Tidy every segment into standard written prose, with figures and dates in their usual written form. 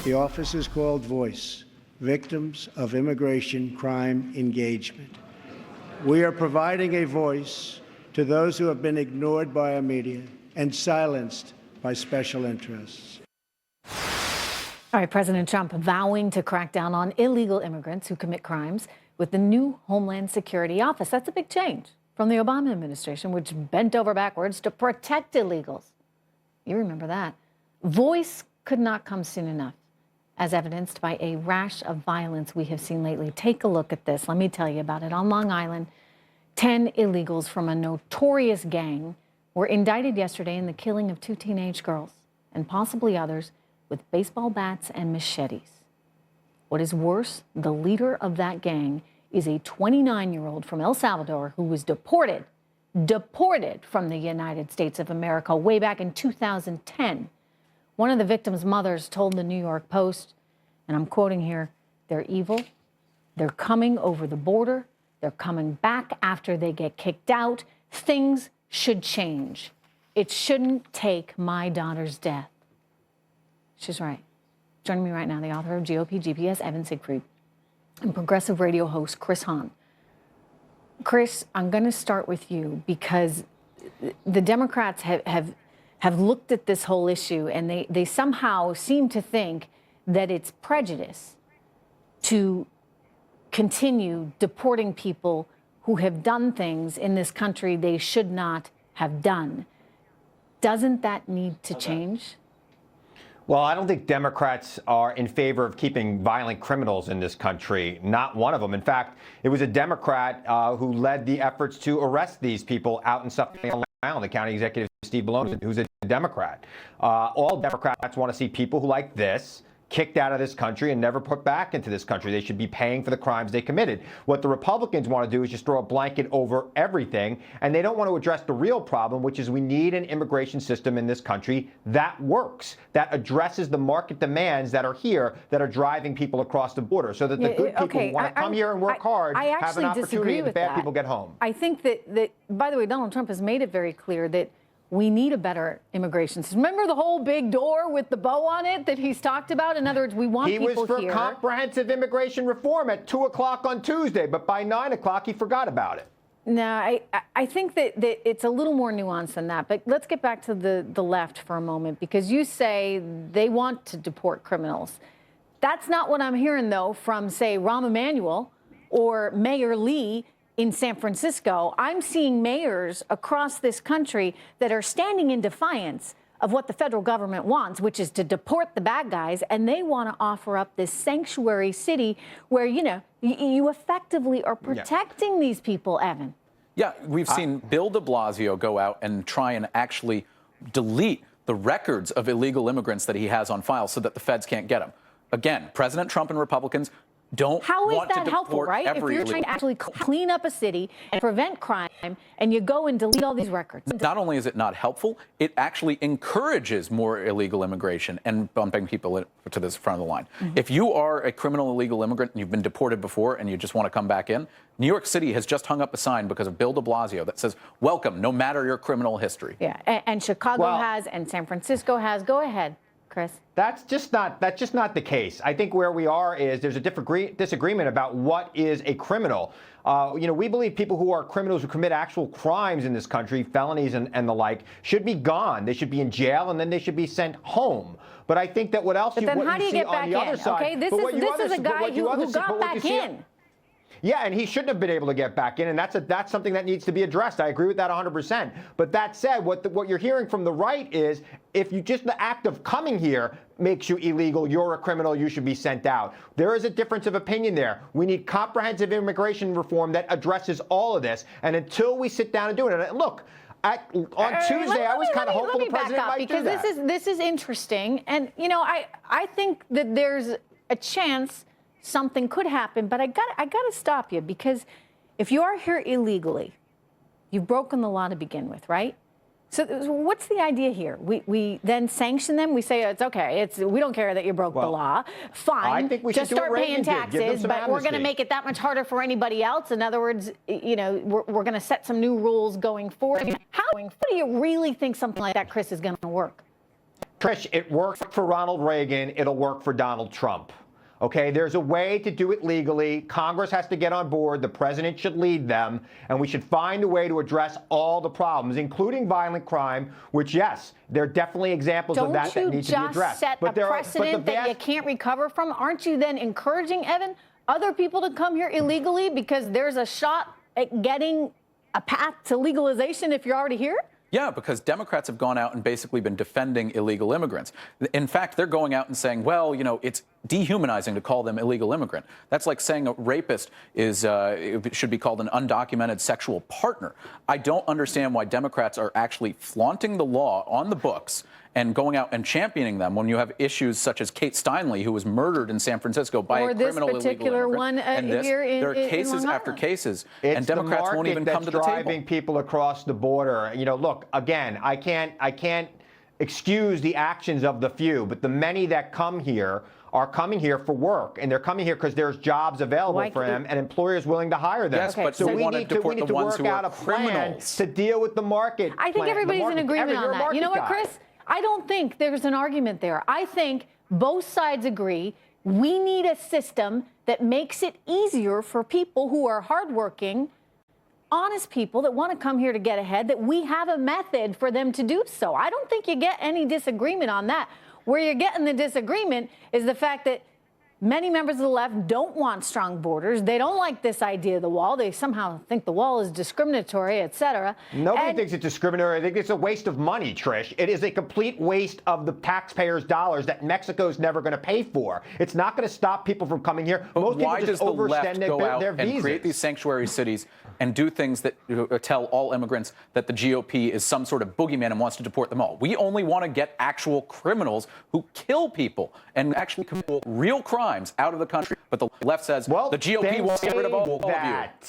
The office is called Voice, Victims of Immigration Crime Engagement. We are providing a voice to those who have been ignored by our media and silenced by special interests. All right, President Trump vowing to crack down on illegal immigrants who commit crimes with the new Homeland Security Office. That's a big change from the Obama administration, which bent over backwards to protect illegals. You remember that. Voice could not come soon enough, as evidenced by a rash of violence we have seen lately. Take a look at this. Let me tell you about it. On Long Island, 10 illegals from a notorious gang were indicted yesterday in the killing of 2 teenage girls and possibly others with baseball bats and machetes. What is worse, the leader of that gang is a 29-year-old from El Salvador who was deported from the United States of America way back in 2010. One of the victims' mothers told the New York Post, and I'm quoting here, "They're evil, they're coming over the border, they're coming back after they get kicked out. Things should change. It shouldn't take my daughter's death." She's right. Joining me right now, the author of GOP GPS, Evan Siegfried, and progressive radio host Chris Hahn. Chris, I'm going to start with you because the Democrats have looked at this whole issue and they somehow seem to think that it's prejudice to continue deporting people who have done things in this country they should not have done. Doesn't that need to change? Well, I don't think Democrats are in favor of keeping violent criminals in this country. Not one of them. In fact, it was a Democrat who led the efforts to arrest these people out in Suffolk Island, the county executive, Steve Malone, who's a Democrat. All Democrats want to see people who like this kicked out of this country and never put back into this country. They should be paying for the crimes they committed. What the Republicans want to do is just throw a blanket over everything, and they don't want to address the real problem, which is we need an immigration system in this country that works, that addresses the market demands that are here, that are driving people across the border, so that the good people who want to come here and work hard have an opportunity and the bad people get home. I think that, by the way, Donald Trump has made it very clear that we need a better immigration system. Remember the whole big door with the bow on it that he's talked about? In other words, we want people here. He was for comprehensive immigration reform at 2 o'clock on Tuesday, but by 9 o'clock he forgot about it. No, I think that it's a little more nuanced than that. But let's get back to the left for a moment, because you say they want to deport criminals. That's not what I'm hearing, though, from, say, Rahm Emanuel or Mayor Lee in San Francisco. I'm seeing mayors across this country that are standing in defiance of what the federal government wants, which is to deport the bad guys, and they want to offer up this sanctuary city where, you know, you effectively are protecting these people, Evan. Yeah, we've seen Bill de Blasio go out and try and actually delete the records of illegal immigrants that he has on file so that the feds can't get them. Again, President Trump and Republicans don't How is want that to helpful, deport right? If you're trying to actually clean up a city and prevent crime, and you go and delete all these records. Not only is it not helpful, it actually encourages more illegal immigration and bumping people to this front of the line. If you are a criminal illegal immigrant and you've been deported before and you just want to come back in, New York City has just hung up a sign because of Bill de Blasio that says, "Welcome, no matter your criminal history." Yeah, and Chicago has, and San Francisco has. Go ahead, Chris. That's just not the case. I think where we are is there's a disagreement about what is a criminal. You know, we believe people who are criminals who commit actual crimes in this country, felonies and the like, should be gone. They should be in jail, and then they should be sent home. But I think that what else but you, then what how you do you see get on back the in? other side. Okay, this is a guy who got back in. Yeah, and he shouldn't have been able to get back in, and that's something that needs to be addressed. I agree with that 100%. But that said, what you're hearing from the right is, if you just the act of coming here makes you illegal, you're a criminal, you should be sent out. There is a difference of opinion there. We need comprehensive immigration reform that addresses all of this, and until we sit down and do it, and look, on Tuesday, I was kind of hopeful the president might do that. Because this is interesting, and you know, I think that there's a chance something could happen, but I gotta stop you, because if you are here illegally, you've broken the law to begin with, right? So what's the idea here? We then sanction them. We say it's okay. We don't care that you broke the law. Fine. I think we just should start paying taxes, but we're going to amnesty. make it that much harder for anybody else. In other words, you know, we're going to set some new rules going forward. How do you really think something like that, Chris, is going to work? Trish, it worked for Ronald Reagan. It'll work for Donald Trump. Okay, there's a way to do it legally. Congress has to get on board. The president should lead them. And we should find a way to address all the problems, including violent crime, which, yes, there are definitely examples of that need to be addressed. Don't you just set a precedent that you can't recover from? Aren't you then encouraging, Evan, other people to come here illegally because there's a shot at getting a path to legalization if you're already here? Yeah, because Democrats have gone out and basically been defending illegal immigrants. In fact, they're going out and saying, well, you know, it's dehumanizing to call them illegal immigrant. That's like saying a rapist should be called an undocumented sexual partner. I don't understand why Democrats are actually flaunting the law on the books and going out and championing them when you have issues such as Kate Steinle, who was murdered in San Francisco by a criminal illegal immigrant. Or this particular one here in there are cases after cases, and Democrats won't even come to the table. It's the market that's driving people across the border. You know, look, again, I can't excuse the actions of the few, but the many that come here are coming here for work, and they're coming here because there's jobs available for them and employers willing to hire them. Yes, but so we need to work out a plan to deal with the market. I think everybody's in agreement on that. You know what, Chris? I don't think there's an argument there. I think both sides agree we need a system that makes it easier for people who are hardworking, honest people that want to come here to get ahead, that we have a method for them to do so. I don't think you get any disagreement on that. Where you're getting the disagreement is the fact that many members of the left don't want strong borders. They don't like this idea of the wall. They somehow think the wall is discriminatory, et cetera. Nobody thinks it's discriminatory. I think it's a waste of money, Trish. It is a complete waste of the taxpayers' dollars that Mexico's never going to pay for. It's not going to stop people from coming here. But most why people does just the left overextend go out their and visas. create these sanctuary cities and do things that tell all immigrants that the GOP is some sort of boogeyman and wants to deport them all? We only want to get actual criminals who kill people and actually commit real crimes out of the country. But the left says, well, the GOP wants to get rid of all of you.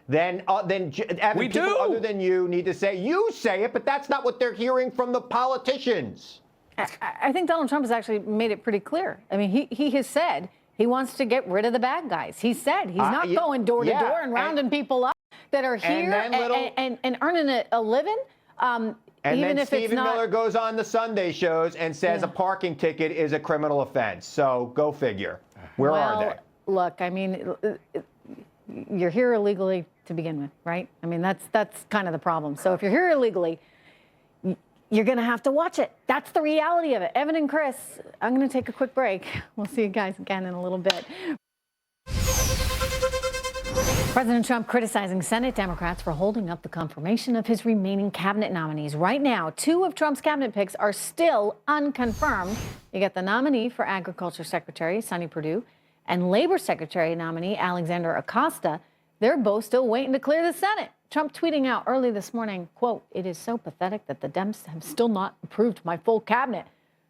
Then Evan, people other than you need to say, you say it, but that's not what they're hearing from the politicians. I think Donald Trump has actually made it pretty clear. I mean, he has said he wants to get rid of the bad guys. He said he's not going door to door and rounding people up that are here and earning a living. And even then if Stephen Miller goes on the Sunday shows and says a parking ticket is a criminal offense. So go figure. Where are they? Look, I mean, you're here illegally to begin with, right? I mean, that's kind of the problem. So if you're here illegally, you're going to have to watch it. That's the reality of it. Evan and Chris, I'm going to take a quick break. We'll see you guys again in a little bit. President Trump criticizing Senate Democrats for holding up the confirmation of his remaining cabinet nominees. Right now, 2 of Trump's cabinet picks are still unconfirmed. You get the nominee for Agriculture Secretary, Sonny Perdue, and Labor Secretary nominee, Alexander Acosta. They're both still waiting to clear the Senate. Trump tweeting out early this morning, quote, "It is so pathetic that the Dems have still not approved my full cabinet.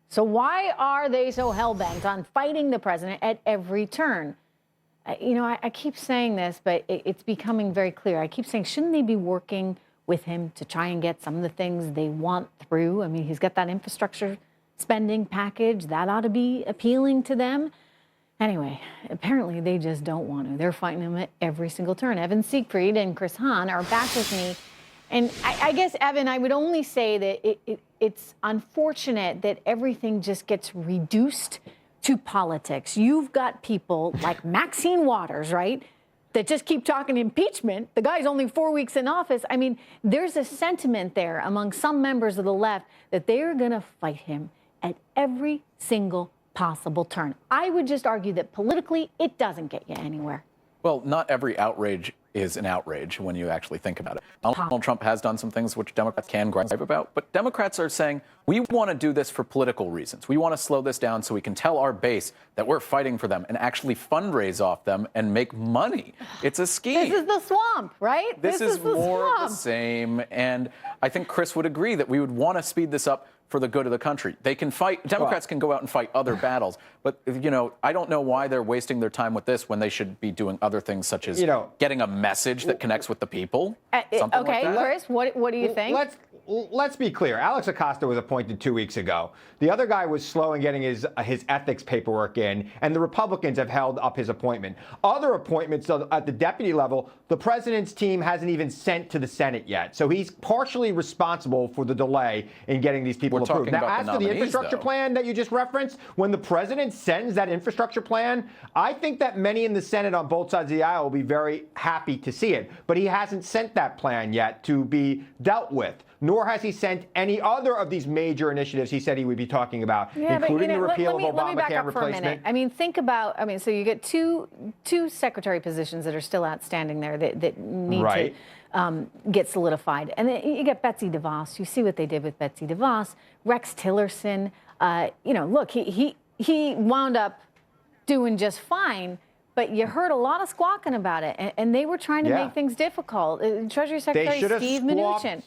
So why are they so hell-bent on fighting the president at every turn?" You know, I keep saying this, but it's becoming very clear. I keep saying, shouldn't they be working with him to try and get some of the things they want through? I mean, he's got that infrastructure spending package. That ought to be appealing to them. Anyway, apparently they just don't want to. They're fighting him at every single turn. Evan Siegfried and Chris Hahn are back with me. And I guess, Evan, I would only say that it's unfortunate that everything just gets reduced to politics. You've got people like Maxine Waters, right, that just keep talking impeachment. The guy's only 4 weeks in office. I mean, there's a sentiment there among some members of the left that they're going to fight him at every single possible turn. I would just argue that politically, it doesn't get you anywhere. Well, not every outrage is an outrage when you actually think about it. Donald Trump has done some things which Democrats can gripe about, but Democrats are saying, we want to do this for political reasons. We want to slow this down so we can tell our base that we're fighting for them and actually fundraise off them and make money. It's a scheme. This is the swamp, right? This is more of the same. And I think Chris would agree that we would want to speed this up for the good of the country. They can fight, Democrats can go out and fight other battles, but, you know, I don't know why they're wasting their time with this when they should be doing other things such as getting a message that connects with the people. Okay, like that. Chris, what do you think? let's be clear. Alex Acosta was appointed 2 weeks ago. The other guy was slow in getting his ethics paperwork in, and the Republicans have held up his appointment. Other appointments at the deputy level, the president's team hasn't even sent to the Senate yet. So he's partially responsible for the delay in getting these people approved. Now, as for the infrastructure plan that you just referenced, when the president sends that infrastructure plan, I think that many in the Senate on both sides of the aisle will be very happy to see it. But he hasn't sent that plan yet to be dealt with, nor has he sent any other of these major initiatives he said he would be talking about, including the repeal of Obamacare replacement. I mean, think about, so you get two secretary positions that are still outstanding there that need to get solidified. And then you get Betsy DeVos. You see what they did with Betsy DeVos. Rex Tillerson, look, he wound up doing just fine. But you heard a lot of squawking about it, and they were trying to make things difficult. Treasury Secretary Steve Mnuchin.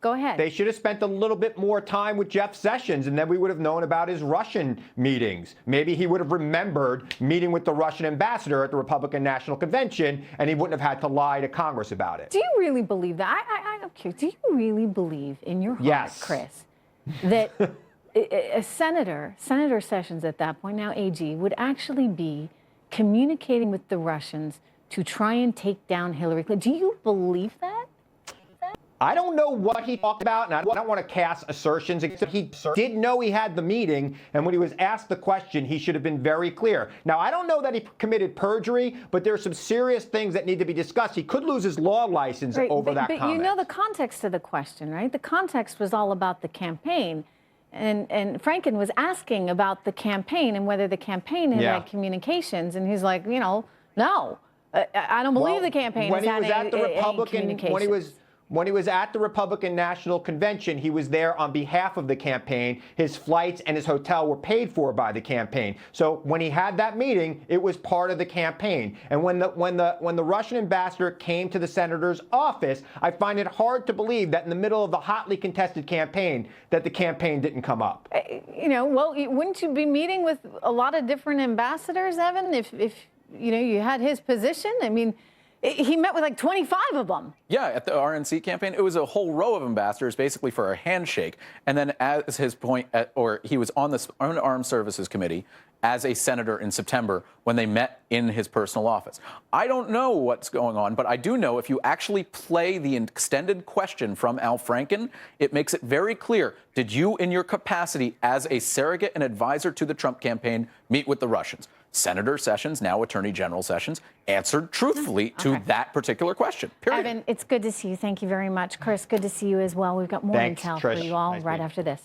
Go ahead. They should have spent a little bit more time with Jeff Sessions, and then we would have known about his Russian meetings. Maybe he would have remembered meeting with the Russian ambassador at the Republican National Convention, and he wouldn't have had to lie to Congress about it. Do you really believe that? I'm curious. Do you really believe in your heart, Chris, that Senator Sessions at that point, now AG, would actually be communicating with the Russians to try and take down Hillary Clinton? Do you believe that? I don't know what he talked about, and I don't want to cast assertions. He did know he had the meeting, and when he was asked the question, he should have been very clear. Now, I don't know that he committed perjury, but there are some serious things that need to be discussed. He could lose his law license over that comment. But you know the context of the question, right? The context was all about the campaign. And Franken was asking about the campaign and whether the campaign had had communications, and he's like, no, I don't believe the campaign has had any communications. When he was at the Republican National Convention, he was there on behalf of the campaign. His flights and his hotel were paid for by the campaign. So when he had that meeting, it was part of the campaign. And when the Russian ambassador came to the senator's office, I find it hard to believe that in the middle of the hotly contested campaign, that the campaign didn't come up. Well, wouldn't you be meeting with a lot of different ambassadors, Evan, if you had his position? I mean, he met with like 25 of them. Yeah, at the RNC campaign, it was a whole row of ambassadors basically for a handshake. And then as his point, he was on the Armed Services Committee as a senator in September when they met in his personal office. I don't know what's going on, but I do know if you actually play the extended question from Al Franken, it makes it very clear. Did you, in your capacity as a surrogate and advisor to the Trump campaign, meet with the Russians? Senator Sessions, now Attorney General Sessions, answered truthfully to that particular question, period. Evan, it's good to see you. Thank you very much. Chris, good to see you as well. We've got more intel for you all right after this.